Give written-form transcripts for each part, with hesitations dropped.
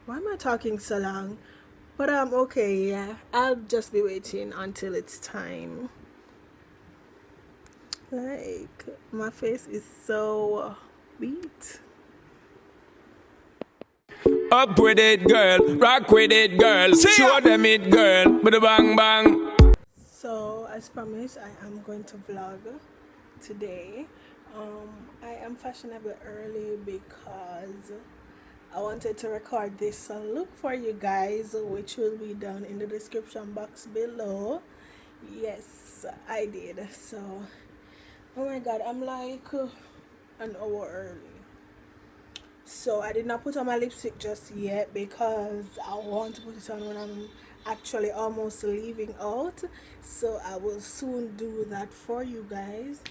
Why am I talking so long? But okay, yeah. I'll just be waiting until it's time. Like, my face is so beat. Up with it, girl. Rock with it, girl. Show them it, girl. Bada bang bang. So, as promised, I am going to vlog today. I am fashionable early because I wanted to record this look for you guys, which will be down in the description box below. Yes, I did. So, oh my god, I'm like an hour early. So I did not put on my lipstick just yet because I want to put it on when I'm actually almost leaving out. So I will soon do that for you guys.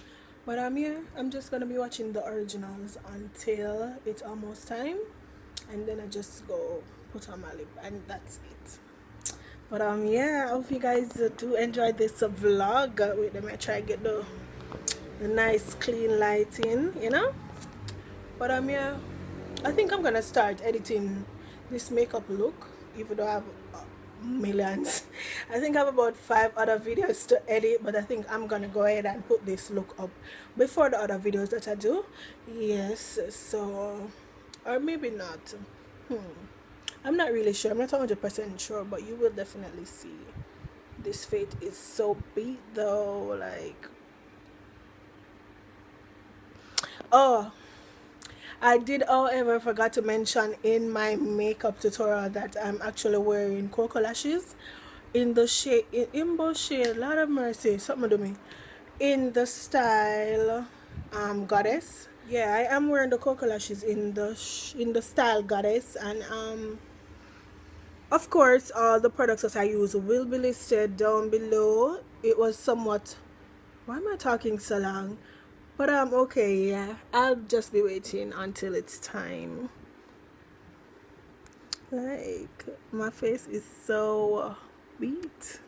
But I'm here. I'm just gonna be watching the originals until it's almost time, and then I just go put on my lip, and that's it. But yeah, I hope you guys do enjoy this vlog. Wait, let me try to get the nice clean lighting, you know. But yeah, I think I'm gonna start editing this makeup look, even though I have millions. I think I have about 5 other videos to edit, but I think I'm gonna go ahead and put this look up before the other videos that I do. Yes, so, or maybe not. I'm not really sure. I'm not 100% sure, but you will definitely see. This face is so beat though, like. Oh, I did, however, forgot to mention in my makeup tutorial that I'm actually wearing cocoa lashes in the shade, in both shade, Lord of mercy, something to me, in the style Goddess. Yeah, I am wearing the cocoa lashes in the style Goddess, and of course all the products that I use will be listed down below. It was somewhat, why am I talking so long? But okay, yeah. I'll just be waiting until it's time. Like, my face is so beat.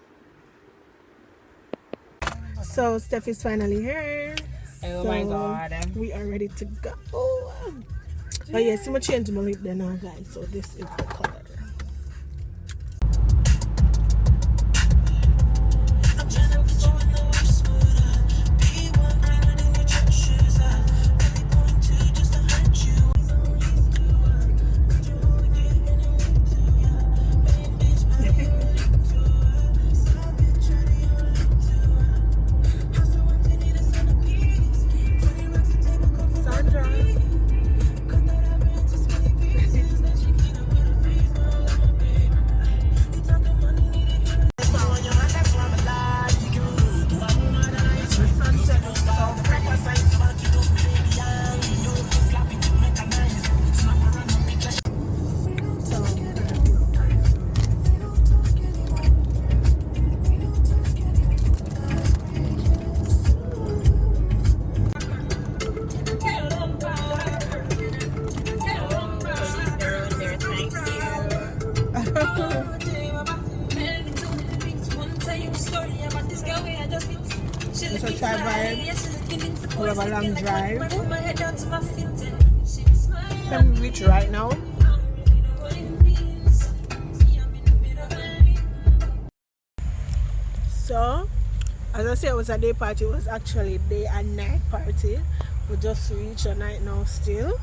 So Steph is finally here. Oh so my god. We are ready to go. Oh yes, I'm gonna change my lip then now, guys. So this is the color. It's a try vibe. We have a long drive. Can we reach right now? So, as I said, it was a day party. It was actually a day and night party. We just reached a night now still.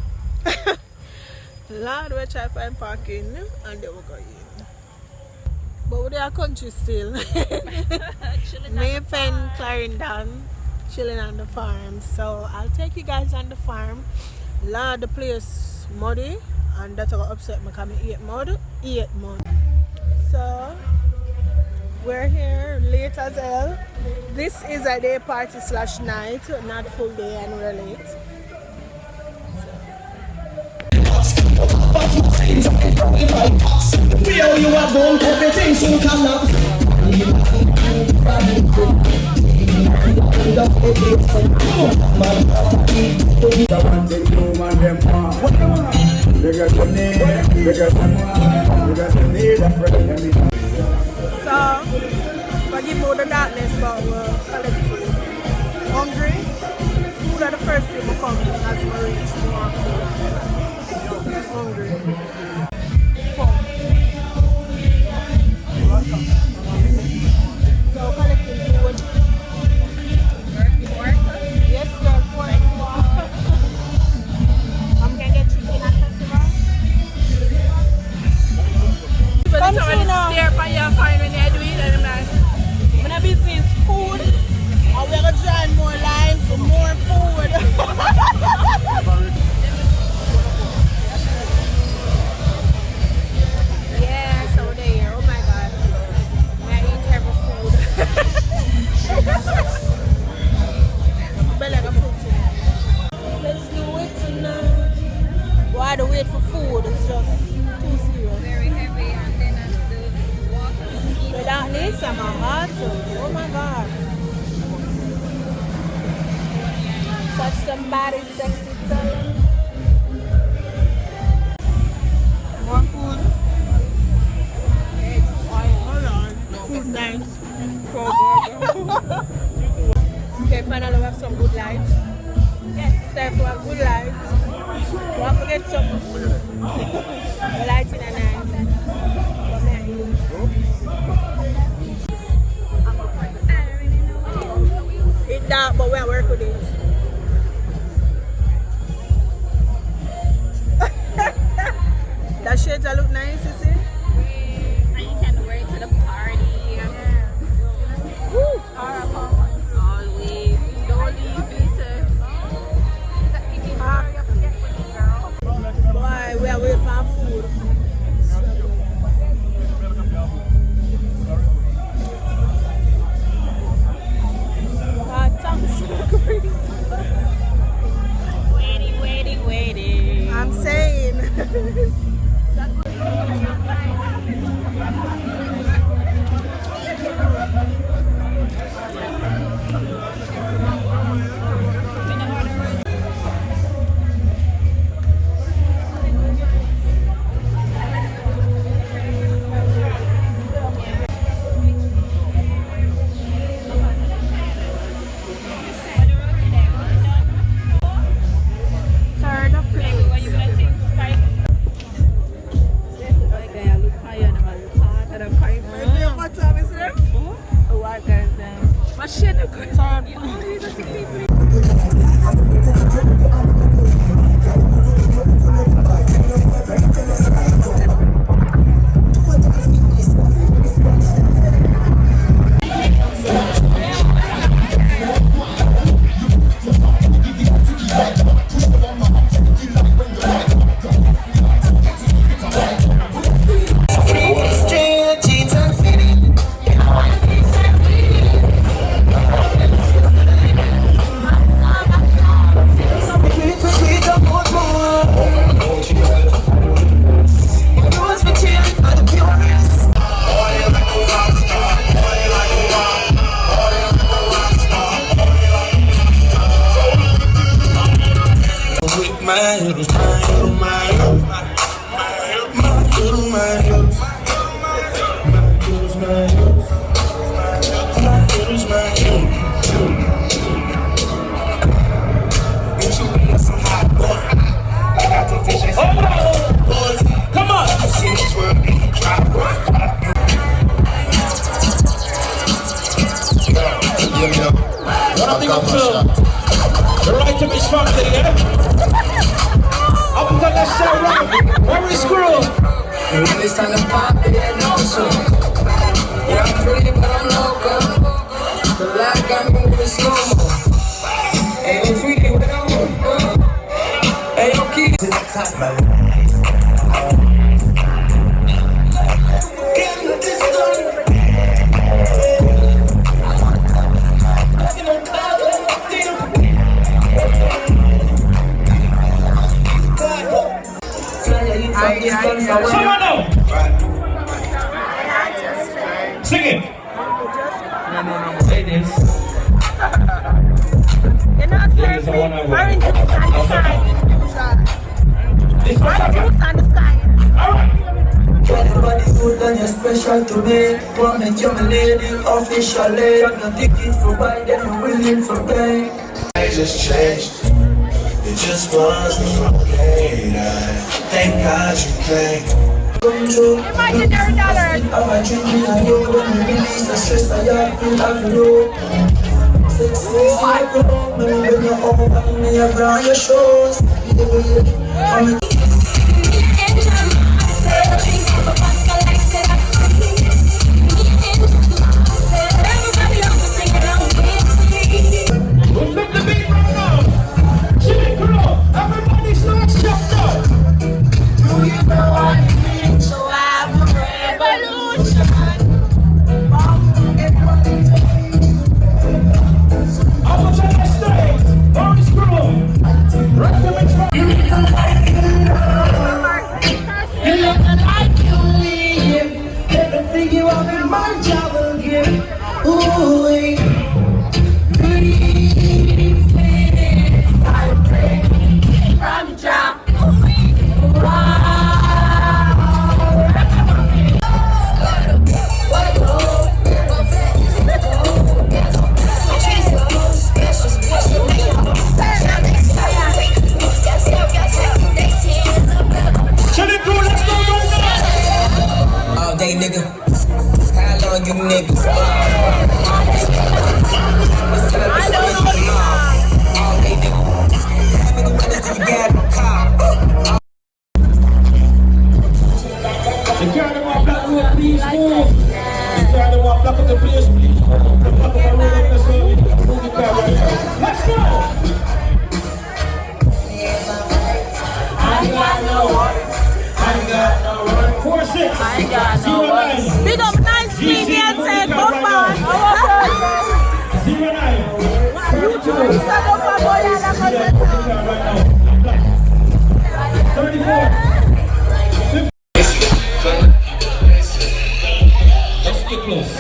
Lord, we try to find parking and then we go in. But we are country still. Maypen, Clarendon, chilling on the farm. So I'll take you guys on the farm. Lord, the place muddy, and that's gonna upset me because I eat mud. So we're here late as hell. This is a day party / night, not full day, and we're late. We owe you a bone, everything soon come up. So, forgive me the darkness, but we're collecting. Hungry? Food are the first thing we come as we reach more food. Hungry. The lighting are nice. It's dark, but we'll work with it. That shades look nice, you see? And you can wear it to the party. Woo! Always. Don't leave it. Boy, we are waiting for food. Waiting. I'm saying. Sing it. No. Say this. You're not serving orange juice on the side. Orange juice on the side. Everybody's good and you're special to me. Wanna make you my lady officially. I'm not thinking for buy, then I'm willing for pay. I just changed. It just was the front gate. Thank God you came. Imaginary dollars. I'm a drinking and you don't release the stress I have to have you. 6 weeks I go, me bring you home and me a brand your shows. I'm a Right to All day, nigga. How long you niggas? All day, nigga. How many minutes do you got in the car? The car that walk back road, please move. The car that walk back up the place, please. Back up the road, let's go. Move the car right now. Let's go. I got no one. 4-6. I got no one. Big up nice baby and say goodbye. 34. Let's get close.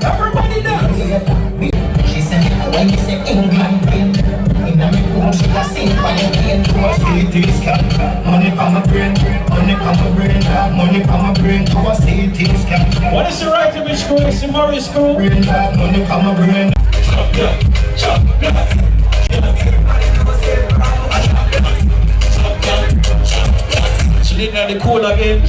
Everybody down. She said, when you say England, in a room, she was saying, when you came to a city scan, money from my brain, money from my brain, money from my brain, to a city scan. What is the right to be school? It's the Murray school. Brain, money from my brain. She didn't have the cool again.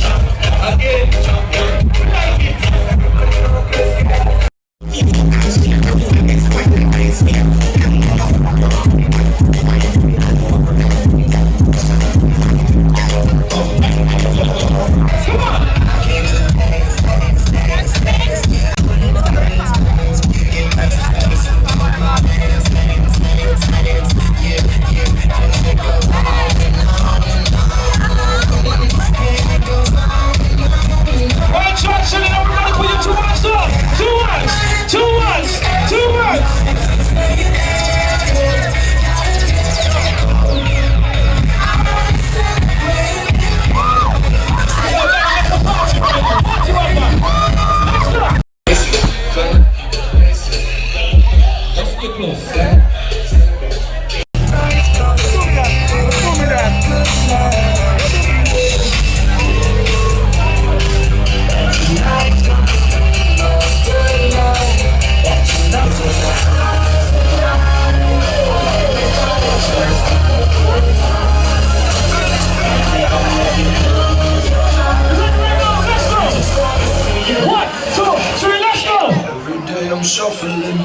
I'm shuffling.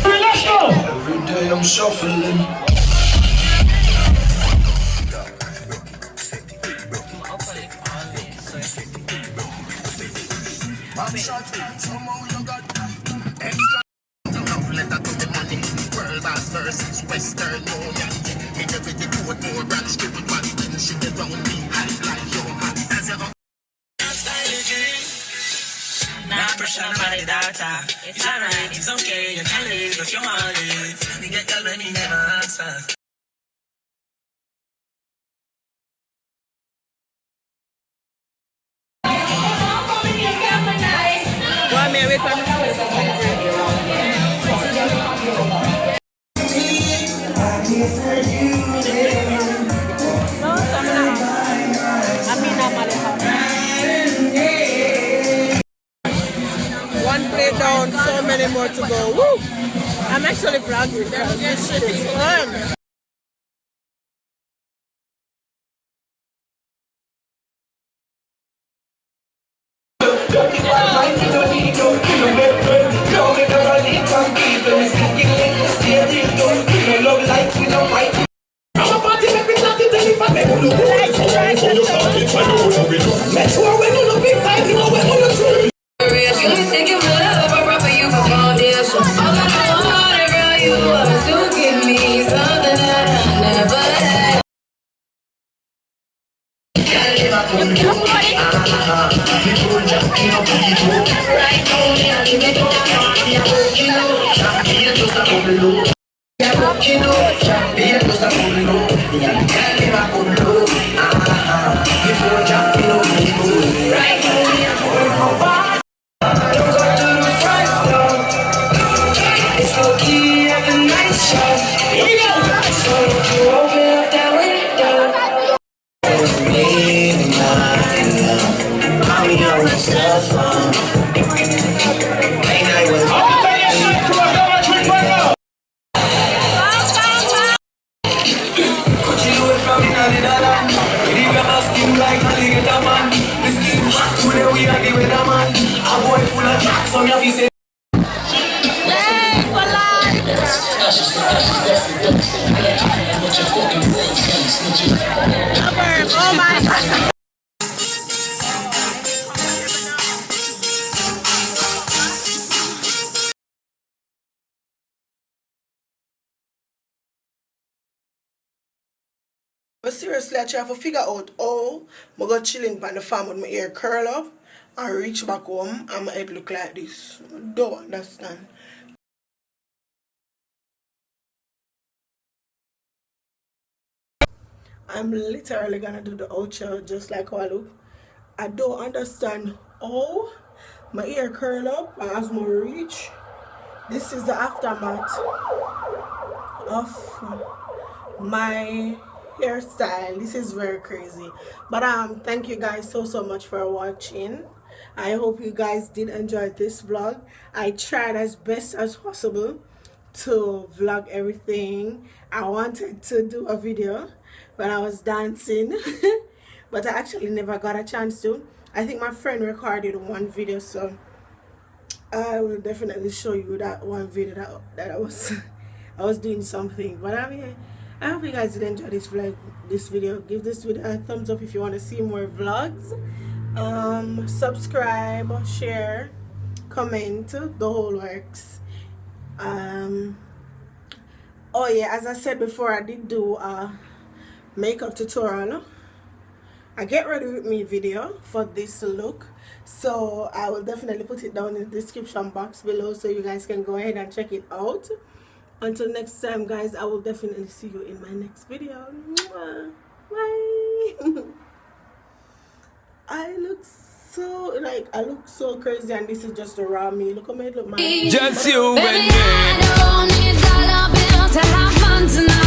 Let's go. Every day I'm shuffling. Western Union, in every day, more branch, keep it one thing, she get round me, high like your hand, as your style again. Nah, pressure on my data. It's alright, it's okay, you can live if you want it. Me get girl when me never answer. One minute, wait. One plate down, so many more to go. Woo! I'm actually vlogging because this shit is fun. like alligator man. The skin back to the way I give it a man. A boy full of tracks on your face. Oh my God. But seriously, I try to figure out how I go chilling by the farm with my hair curl up and reach back home and my head look like this. I don't understand. I'm literally gonna do the outro just like how I look. I don't understand how my hair curl up and as my reach. This is the aftermath of my hairstyle. This is very crazy, but thank you guys so much for watching. I hope you guys did enjoy this vlog. I tried as best as possible to vlog everything. I wanted to do a video when I was dancing but I actually never got a chance to. I think my friend recorded one video, so I will definitely show you that one video that I was doing something. But I mean, I hope you guys did enjoy this video. Give this video a thumbs up if you want to see more vlogs. Subscribe, share, comment, the whole works. Oh yeah, as I said before, I did do a makeup tutorial, a get ready with me video for this look, so I will definitely put it down in the description box below so you guys can go ahead and check it out. Until next time guys, I will definitely see you in my next video. Bye. I look so crazy, and this is just a raw me. Look at me, look my Just you and me. I don't need dollar bill to have fun tonight.